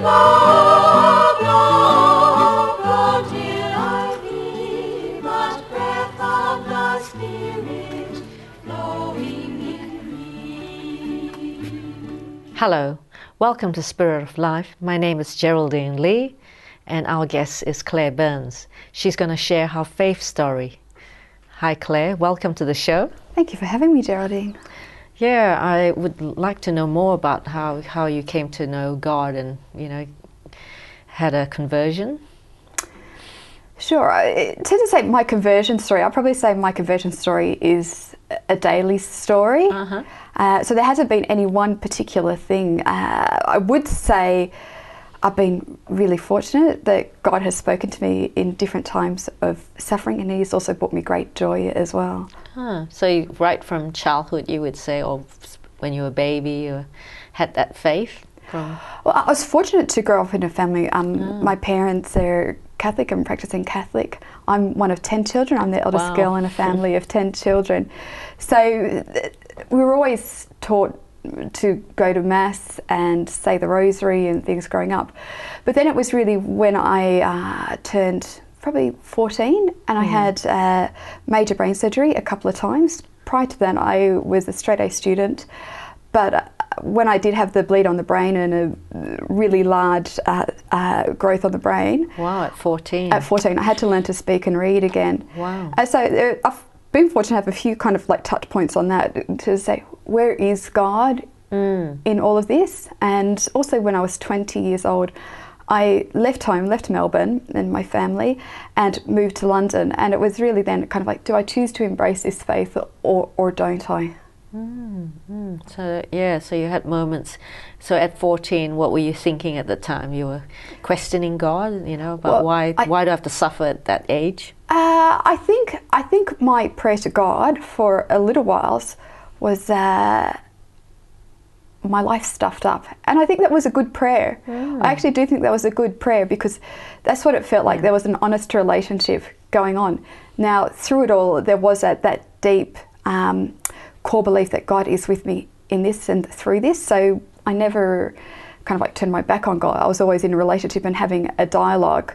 Love, love, until I feel that breath of the Spirit flowing in me. Hello, welcome to Spirit of Life. My name is Geraldine Lee, and our guest is Clare Burns. She's going to share her faith story. Hi Clare, welcome to the show. Thank you for having me, Geraldine. Yeah, I would like to know more about how you came to know God and, had a conversion. Sure. To say my conversion story, I'll probably say my conversion story is a daily story. So there hasn't been any one particular thing. I would say I've been really fortunate that God has spoken to me in different times of suffering, and He's also brought me great joy as well. So right from childhood, you would say, or when you were a baby, you had that faith? Well, I was fortunate to grow up in a family. My parents are Catholic and practicing Catholic. I'm one of 10 children. I'm the eldest girl in a family of 10 children. So we were always taught to go to Mass and say the Rosary and things growing up. But then it was really when I turned probably 14 and I had major brain surgery a couple of times. Prior to that I was a straight A student, but when I did have the bleed on the brain and a really large growth on the brain. Wow, at 14. At 14 I had to learn to speak and read again. Wow. So I've been fortunate to have a few kind of like touch points on that to say, where is God in all of this? And also when I was 20 years old, I left home, left Melbourne and my family and moved to London. And it was really then kind of like, do I choose to embrace this faith or don't I? So you had moments. So at 14, what were you thinking at the time? You were questioning God, about why do I have to suffer at that age? I think my prayer to God for a little while was my life stuffed up, and I think that was a good prayer. I actually do think that was a good prayer because that's what it felt like. There was an honest relationship going on. Now through it all, there was that deep core belief that God is with me in this and through this. So I never kind of like turned my back on God. I was always in a relationship and having a dialogue.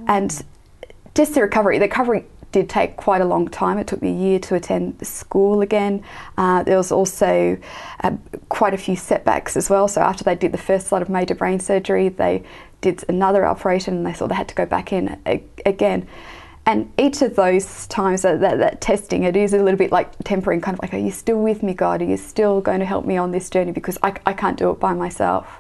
And just the recovery did take quite a long time. It took me a year to attend school again. There was also quite a few setbacks as well. So after they did the first lot of major brain surgery, they did another operation and they thought they had to go back in again. And each of those times, that testing, it is a little bit like tempering, kind of like, are you still with me, God? Are you still going to help me on this journey? Because I can't do it by myself.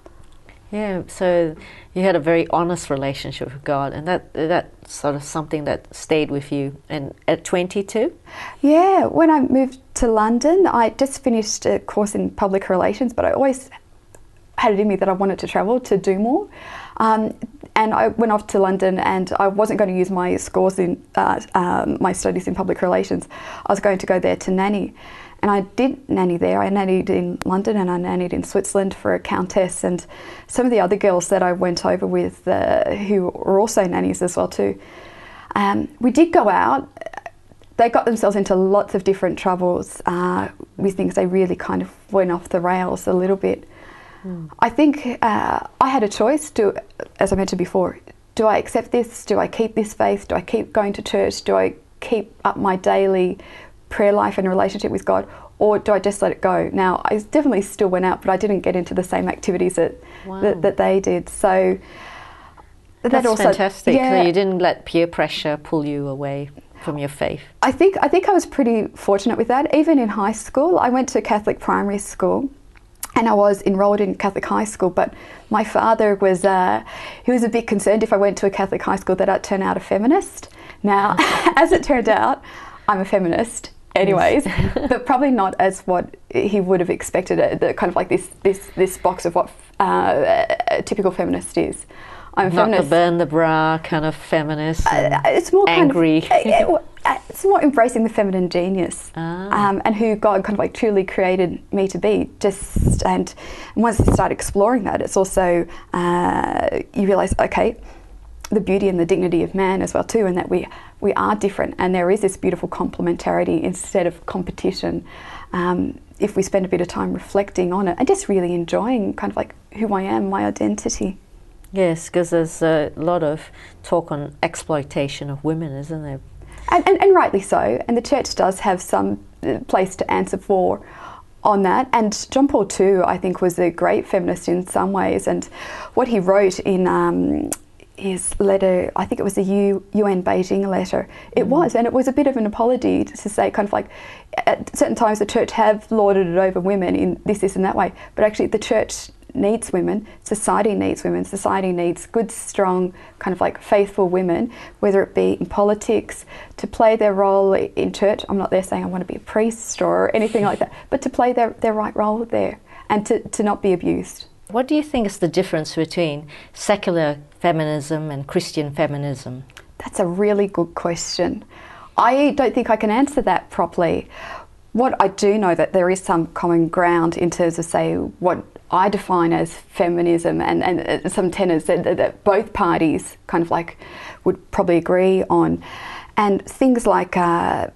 Yeah, so you had a very honest relationship with God, and that's sort of something that stayed with you. And at 22? Yeah, when I moved to London, I just finished a course in public relations, but I always had it in me that I wanted to travel, to do more. And I went off to London, and I wasn't going to use my scores in my studies in public relations. I was going to go there to nanny. And I did nanny there. I nannied in London and I nannied in Switzerland for a countess, and some of the other girls that I went over with who were also nannies as well too. We did go out. They got themselves into lots of different troubles with things. They really kind of went off the rails a little bit. I think I had a choice to, as I mentioned before, do I accept this? Do I keep this faith? Do I keep going to church? Do I keep up my daily prayer life and relationship with God, or do I just let it go? Now, I definitely still went out, but I didn't get into the same activities that they did. So that's also fantastic. Yeah, so you didn't let peer pressure pull you away from your faith. I think I was pretty fortunate with that. Even in high school, I went to Catholic primary school, and I was enrolled in Catholic high school, but my father was he was a bit concerned if I went to a Catholic high school that I'd turn out a feminist. Now, as it turned out, I'm a feminist anyways, but probably not as what he would have expected, the kind of like this box of what a typical feminist is. I'm a feminist. Not the burn the bra kind of feminist. It's more angry. It's more embracing the feminine genius and who God kind of like truly created me to be. And once you start exploring that, it's also you realise, okay, the beauty and the dignity of man as well too, and that we are different, and there is this beautiful complementarity instead of competition. If we spend a bit of time reflecting on it and just really enjoying kind of like who I am, my identity. Yes, because there's a lot of talk on exploitation of women, isn't there? And rightly so, and the church does have some place to answer for on that. And John Paul II, I think, was a great feminist in some ways, and what he wrote in his letter, I think it was the UN Beijing letter, it was a bit of an apology to say kind of like at certain times the church have lorded it over women in this and that way, but actually the church needs women, society needs good, strong, kind of like faithful women, whether it be in politics, to play their role in church. I'm not there saying I want to be a priest or anything like that, but to play their right role there and to not be abused. What do you think is the difference between secular feminism and Christian feminism? That's a really good question. I don't think I can answer that properly. What I do know that there is some common ground in terms of, say, what I define as feminism and some tenets that both parties kind of like would probably agree on. And things like kind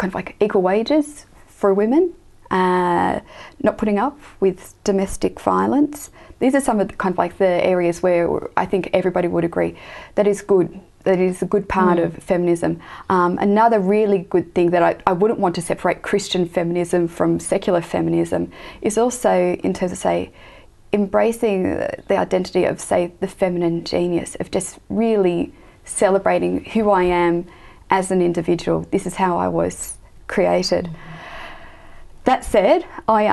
of like equal wages for women, not putting up with domestic violence. These are some of the, kind of like the areas where I think everybody would agree that is good. That is a good part of feminism. Another really good thing that I wouldn't want to separate Christian feminism from secular feminism is also in terms of, say, embracing the identity of, say, the feminine genius, of just really celebrating who I am as an individual. This is how I was created. That said, I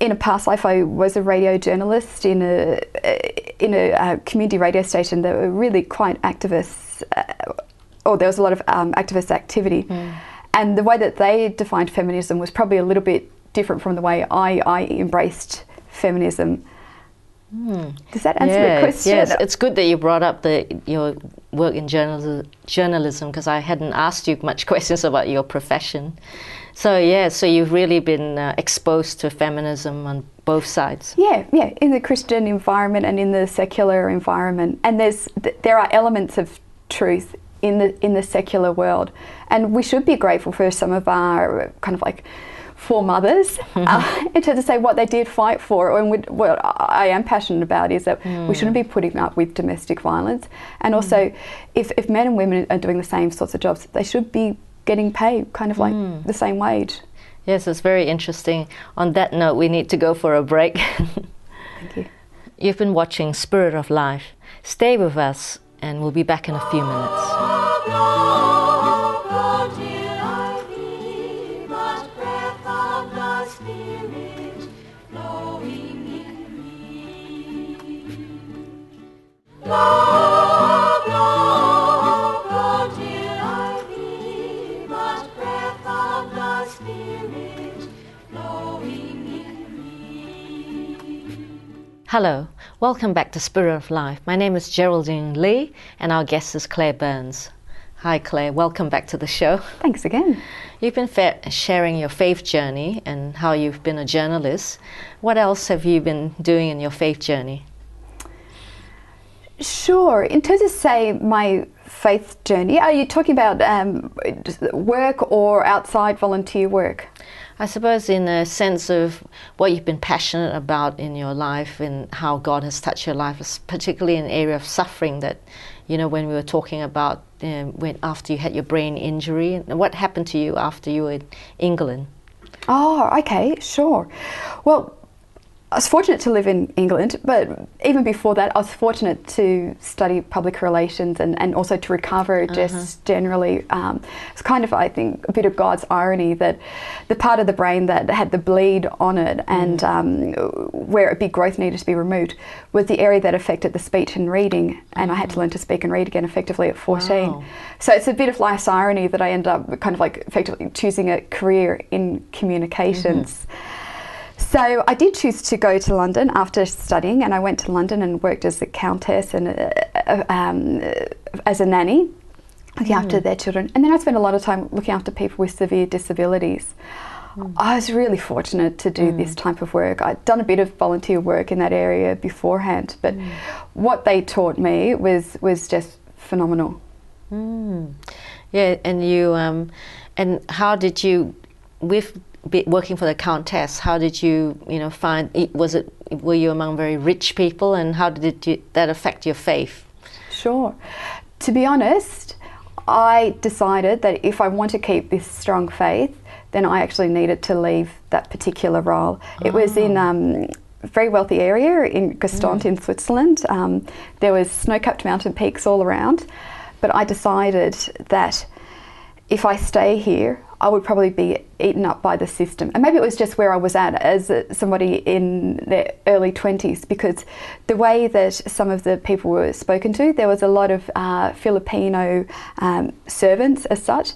in a past life I was a radio journalist in a community radio station that were really quite activist, or there was a lot of activist activity, and the way that they defined feminism was probably a little bit different from the way I embraced feminism. Does that answer the question? Yes, it's good that you brought up your work in journalism, because I hadn't asked you much questions about your profession. So so you've really been exposed to feminism on both sides. Yeah, in the Christian environment and in the secular environment, and there are elements of truth in the secular world, and we should be grateful for some of our kind of like foremothers in terms of, say, what they did fight for. And what I am passionate about is that we shouldn't be putting up with domestic violence, and also if men and women are doing the same sorts of jobs, they should be getting paid kind of like the same wage. Yes, it's very interesting. On that note, we need to go for a break. Thank you. You've been watching Spirit of Life. Stay with us and we'll be back in a few minutes. Hello, welcome back to Spirit of Life. My name is Geraldine Lee and our guest is Clare Burns. Hi Clare, welcome back to the show. Thanks again. You've been sharing your faith journey and how you've been a journalist. What else have you been doing in your faith journey? Sure. In terms of, say, my faith journey, are you talking about work or outside volunteer work? I suppose in a sense of what you've been passionate about in your life and how God has touched your life, particularly in the area of suffering that, when we were talking about after you had your brain injury, and what happened to you after you were in England? Oh, okay, sure. Well, I was fortunate to live in England, but even before that, I was fortunate to study public relations and also to recover just generally. It's kind of, I think, a bit of God's irony that the part of the brain that had the bleed on it and where a big growth needed to be removed was the area that affected the speech and reading, and I had to learn to speak and read again effectively at 14. Wow. So it's a bit of life's irony that I end up kind of like effectively choosing a career in communications. So I did choose to go to London after studying, and I went to London and worked as a countess and as a nanny, looking after their children. And then I spent a lot of time looking after people with severe disabilities. I was really fortunate to do this type of work. I'd done a bit of volunteer work in that area beforehand, but what they taught me was just phenomenal. Yeah, and you, and how did you, with working for the Countess, how did you, find it? Were you among very rich people, and how did that affect your faith? Sure. To be honest, I decided that if I want to keep this strong faith, then I actually needed to leave that particular role. It was in a very wealthy area in Gestonte in Switzerland. There was snow-capped mountain peaks all around, but I decided that if I stay here, I would probably be eaten up by the system. And maybe it was just where I was at as somebody in their early 20s, because the way that some of the people were spoken to, there was a lot of Filipino servants as such,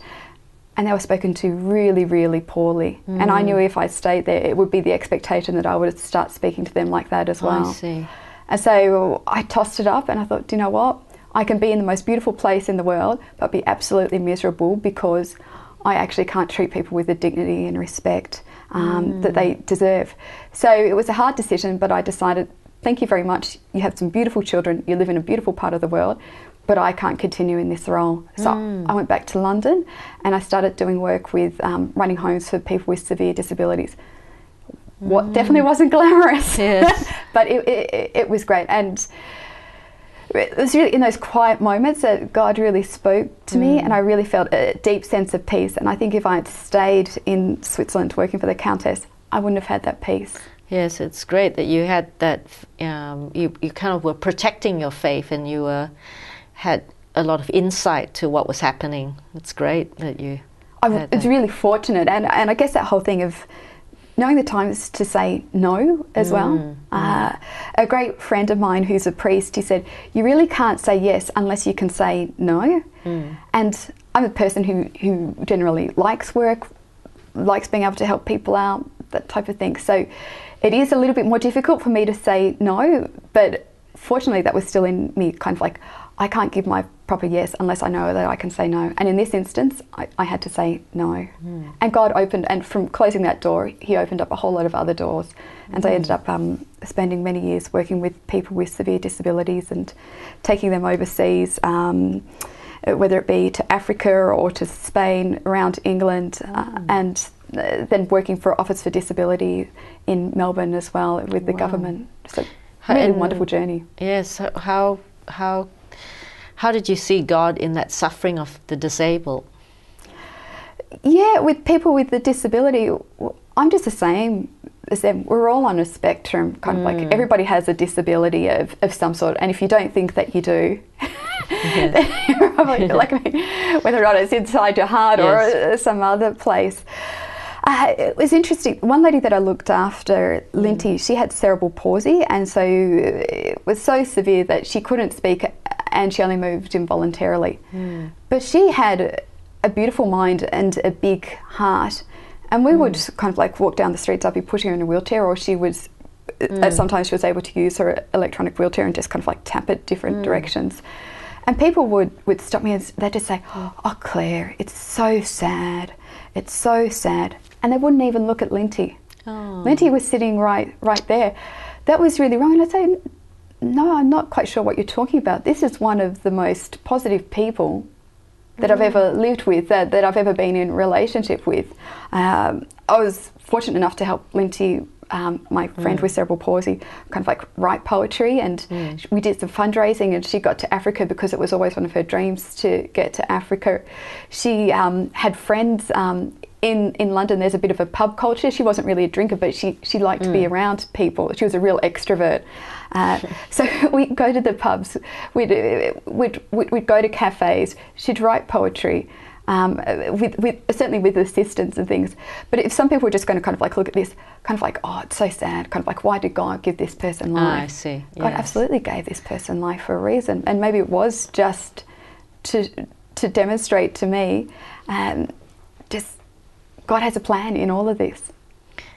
and they were spoken to really, really poorly. And I knew if I stayed there, it would be the expectation that I would start speaking to them like that as well. I see. And so I tossed it up and I thought, do you know what? I can be in the most beautiful place in the world, but be absolutely miserable because I actually can't treat people with the dignity and respect that they deserve. So it was a hard decision, but I decided, thank you very much. You have some beautiful children. You live in a beautiful part of the world, but I can't continue in this role. So I went back to London and I started doing work with running homes for people with severe disabilities. What definitely wasn't glamorous, yes. but it was great. And it was really in those quiet moments that God really spoke to me, and I really felt a deep sense of peace. And I think if I had stayed in Switzerland working for the Countess, I wouldn't have had that peace. Yes, it's great that you had that. You kind of were protecting your faith, and you had a lot of insight to what was happening. It's great that you. I was really fortunate, and I guess that whole thing of knowing the times to say no as well. A great friend of mine who's a priest, he said, you really can't say yes unless you can say no. And I'm a person who generally likes work, likes being able to help people out, that type of thing. So it is a little bit more difficult for me to say no, but fortunately that was still in me, kind of like, I can't give my proper yes unless I know that I can say no. And in this instance, I had to say no. And God opened, and from closing that door, He opened up a whole lot of other doors. And I ended up spending many years working with people with severe disabilities and taking them overseas, whether it be to Africa or to Spain, around England, and then working for Office for Disability in Melbourne as well with the government. So really wonderful journey. Yes, how did you see God in that suffering of the disabled? Yeah, with people with the disability, I'm just the same as them. We're all on a spectrum, kind of like everybody has a disability of some sort, and if you don't think that you do, then you're probably like me, whether or not it's inside your heart or some other place. It was interesting. One lady that I looked after, Linty, she had cerebral palsy, and so it was so severe that she couldn't speak and she only moved involuntarily. But she had a beautiful mind and a big heart, and we would kind of like walk down the streets. I'd be putting her in a wheelchair, or she was sometimes she was able to use her electronic wheelchair and just kind of like tap it different directions. And people would stop me and they'd just say, oh Claire, it's so sad. It's so sad. And they wouldn't even look at Linty. Linty was sitting right there. That was really wrong. And I'd say, no, I'm not quite sure what you're talking about. This is one of the most positive people that I've ever lived with, that I've ever been in relationship with. I was fortunate enough to help Linty, my friend with cerebral palsy, kind of like write poetry, and we did some fundraising, and she got to Africa because it was always one of her dreams to get to Africa. She had friends in London. There's a bit of a pub culture. She wasn't really a drinker, but she liked to be around people. She was a real extrovert. So we'd go to the pubs, we'd go to cafes, she'd write poetry, certainly with assistance and things. But if some people were just going to kind of like look at this, kind of like, oh, it's so sad, kind of like, why did God give this person life? I see. Yes. God absolutely gave this person life for a reason, and maybe it was just to demonstrate to me, just God has a plan in all of this.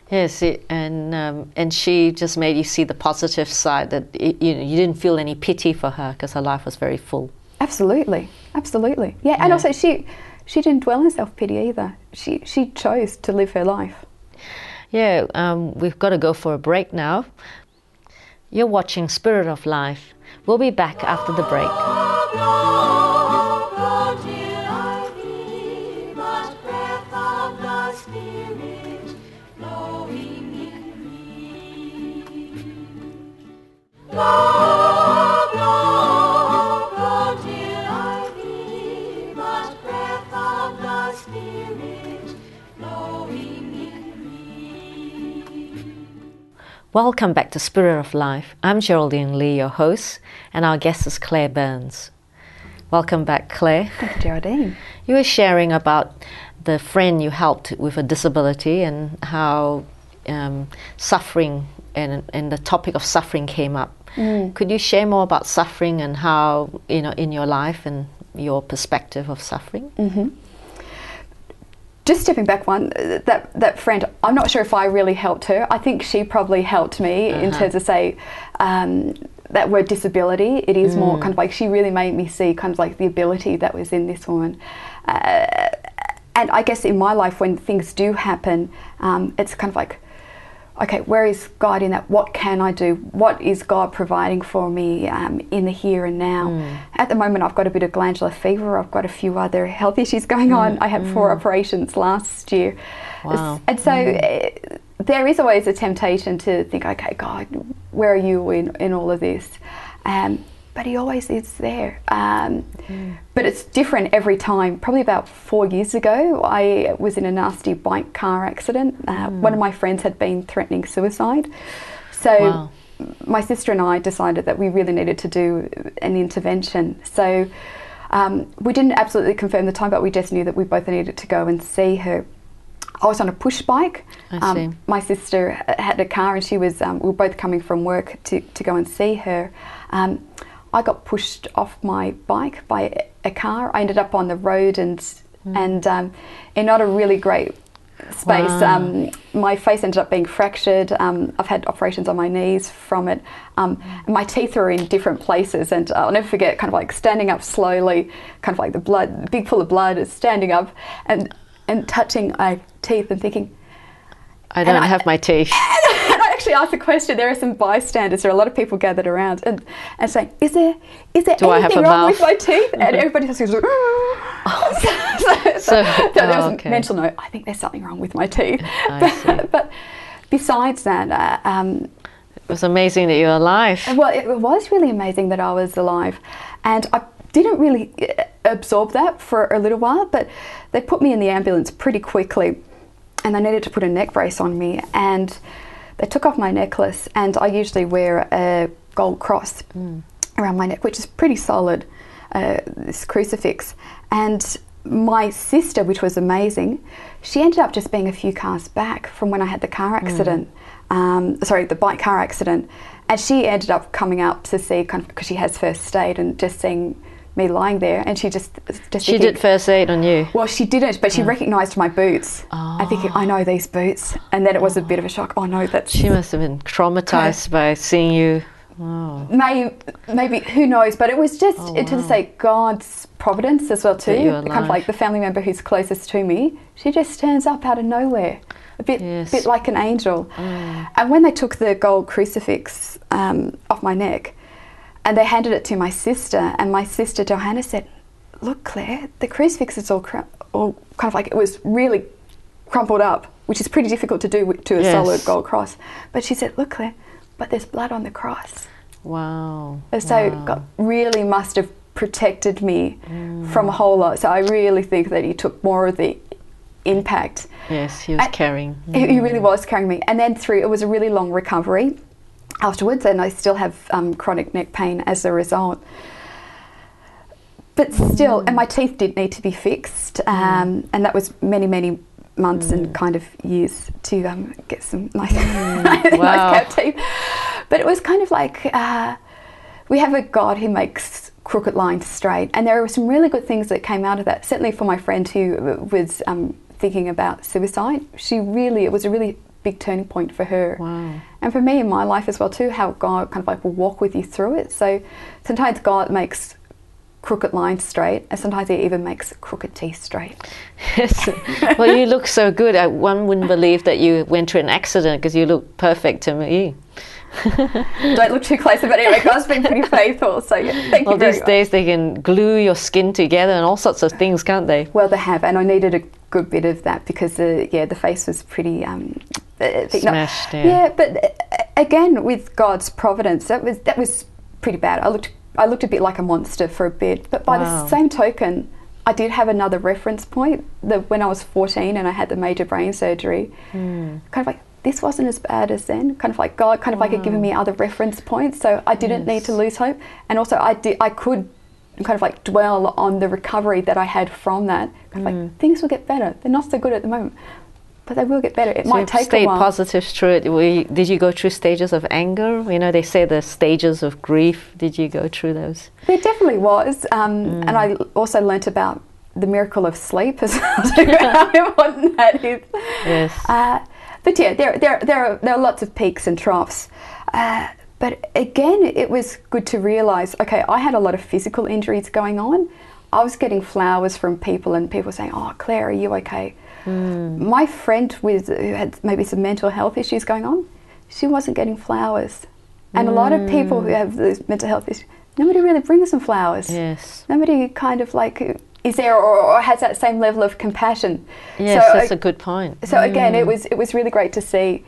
Yes, and she just made you see the positive side, that you didn't feel any pity for her because her life was very full. Absolutely, absolutely. Yeah, and also she didn't dwell in self-pity either. She chose to live her life. Yeah, we've got to go for a break now. You're watching Spirit of Life. We'll be back after the break. Welcome back to Spirit of Life. I'm Geraldine Lee, your host, and our guest is Clare Burns. Welcome back, Clare. Thank you, Geraldine. You were sharing about the friend you helped with a disability and how suffering and the topic of suffering came up. Could you share more about suffering and how, in your life and your perspective of suffering? Mm-hmm. Just stepping back one, that friend, I'm not sure if I really helped her. I think she probably helped me in terms of, say, that word disability. It is more kind of like she really made me see kind of like the ability that was in this woman. And I guess in my life when things do happen, it's kind of like, okay, where is God in that? What can I do? What is God providing for me in the here and now? At the moment, I've got a bit of glandular fever. I've got a few other health issues going on. I had 4 operations last year. Wow. And so there is always a temptation to think, okay, God, where are you in all of this? But he always is there. But it's different every time. Probably about 4 years ago, I was in a nasty bike car accident. One of my friends had been threatening suicide. So my sister and I decided that we really needed to do an intervention. So we didn't absolutely confirm the time, but we just knew that we both needed to go and see her. I was on a push bike. I see. My sister had a car and she was, we were both coming from work to go and see her. I got pushed off my bike by a car. I ended up on the road and in not a really great space. My face ended up being fractured. I've had operations on my knees from it. My teeth were in different places, and I'll never forget kind of like standing up slowly, kind of like the blood, big pool of blood, standing up and touching my teeth and thinking, I don't have my teeth. And I actually asked a question. There are some bystanders, there are a lot of people gathered around and saying, is there anything wrong with my teeth? And everybody just goes, so there was a mental note, I think there's something wrong with my teeth. But besides that, it was amazing that you're alive. Well, it was really amazing that I was alive. And I didn't really absorb that for a little while, but they put me in the ambulance pretty quickly. And they needed to put a neck brace on me, and they took off my necklace, and I usually wear a gold cross around my neck, which is pretty solid, this crucifix. And my sister, which was amazing, she ended up just being a few cars back from when I had the car accident, the bike car accident, and she ended up coming up to see, kind of, because she has first aid, and just seeing me lying there, and she just she did first aid on you. Well, she didn't, but she recognised my boots. I think I know these boots, and then it was a bit of a shock. Oh no, that's she must have been traumatised by seeing you. Maybe who knows? But it was just to say God's providence as well too. Kind of like the family member who's closest to me. She just turns up out of nowhere, a bit like an angel. And when they took the gold crucifix off my neck, and they handed it to my sister, and my sister Johanna said, "Look, Claire, the crucifix is all kind of like, it was really crumpled up, which is pretty difficult to do to a solid gold cross." But she said, "Look, Claire, but there's blood on the cross." Wow. And so God really must have protected me from a whole lot. So I really think that he took more of the impact. Yes, he was carrying. He really was carrying me. And then it was a really long recovery afterwards, and I still have chronic neck pain as a result. But still, and my teeth did need to be fixed, and that was many months and kind of years to get some nice, nice kept teeth. But it was kind of like, we have a God who makes crooked lines straight, and there were some really good things that came out of that. Certainly for my friend who was thinking about suicide, it was a really big turning point for her. Wow. And for me in my life as well too, how God kind of like will walk with you through it. So sometimes God makes crooked lines straight, and sometimes he even makes crooked teeth straight. Yes. Well, you look so good. One wouldn't believe that you went through an accident because you look perfect to me. Don't look too close, but anyway, God's been pretty faithful. So yeah, thank you very much. Well, these days they can glue your skin together and all sorts of things, can't they? Well, they have, and I needed a good bit of that because the face was pretty smashed. Yeah, but again, with God's providence, that was pretty bad. I looked a bit like a monster for a bit, but by the same token, I did have another reference point. When I was 14 and I had the major brain surgery, kind of like, this wasn't as bad as then. Kind of like God kind of like had given me other reference points, so I didn't need to lose hope. And also I could kind of like dwell on the recovery that I had from that. Kind of like, things will get better. They're not so good at the moment, but they will get better. It might take a while. Stay positive through it. Did you go through stages of anger? You know, they say the stages of grief. Did you go through those? There definitely was. And I also learnt about the miracle of sleep as well, how important that is. Yes. But yeah, there are lots of peaks and troughs. But again, it was good to realise, okay, I had a lot of physical injuries going on. I was getting flowers from people, and people saying, "Oh, Claire, are you okay?" My friend who had maybe some mental health issues going on, she wasn't getting flowers. And a lot of people who have those mental health issues, nobody really brings them flowers. Yes. Nobody kind of like is there or has that same level of compassion. Yes, so, that's a good point. So again, it was really great to see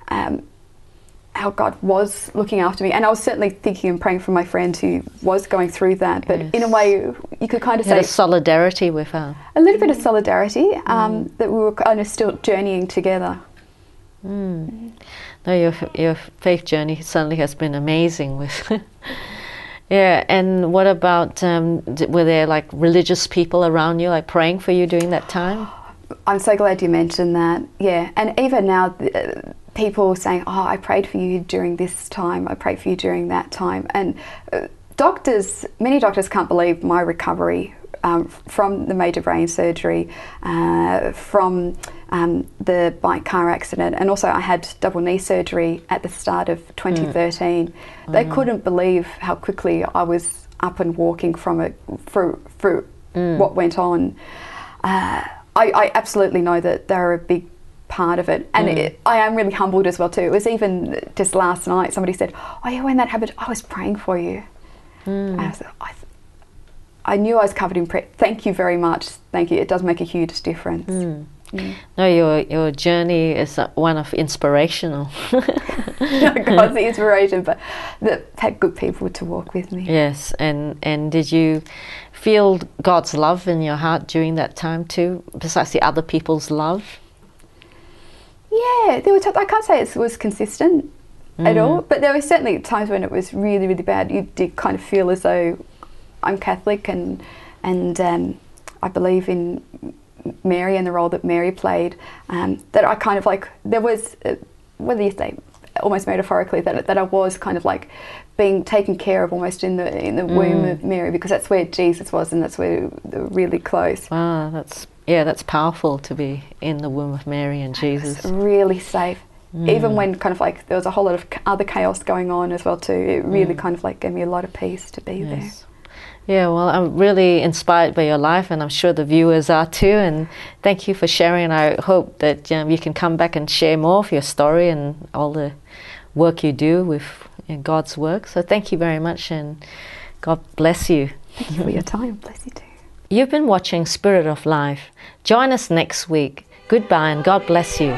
how God was looking after me. And I was certainly thinking and praying for my friend who was going through that. But in a way, you could kind of say... a solidarity with her. A little bit of solidarity, that we were kind of still journeying together. No, your faith journey certainly has been amazing with... Yeah, and what about, were there like religious people around you, like praying for you during that time? I'm so glad you mentioned that, yeah. And even now, people saying, "Oh, I prayed for you during this time, I prayed for you during that time." And many doctors can't believe my recovery from the major brain surgery, from the bike car accident, and also I had double knee surgery at the start of 2013. They couldn't believe how quickly I was up and walking from it through what went on. I absolutely know that they're a big part of it, and I am really humbled as well too. It was even just last night somebody said, "Oh yeah, when that happened, I was praying for you." I knew I was covered in prayer. Thank you very much. Thank you. It does make a huge difference. No, your journey is one of inspirational. God's the inspiration, but had good people to walk with me. Yes, and did you feel God's love in your heart during that time too, besides the other people's love? Yeah, there were I can't say it was consistent at all, but there were certainly times when it was really, really bad. You did kind of feel as though I'm Catholic and I believe in Mary and the role that Mary played, that I kind of like, there was, whether you say almost metaphorically, that I was kind of like being taken care of almost in the womb of Mary, because that's where Jesus was and that's where they were really close. Wow, that's powerful to be in the womb of Mary and Jesus. It was really safe. Even when kind of like there was a whole lot of other chaos going on as well too, it really kind of like gave me a lot of peace to be there. Yeah, well, I'm really inspired by your life, and I'm sure the viewers are too, and thank you for sharing. I hope that you can come back and share more of your story and all the work you do with God's work. So thank you very much, and God bless you. Thank you for your time. Bless you too. You've been watching Spirit of Life. Join us next week. Goodbye and God bless you.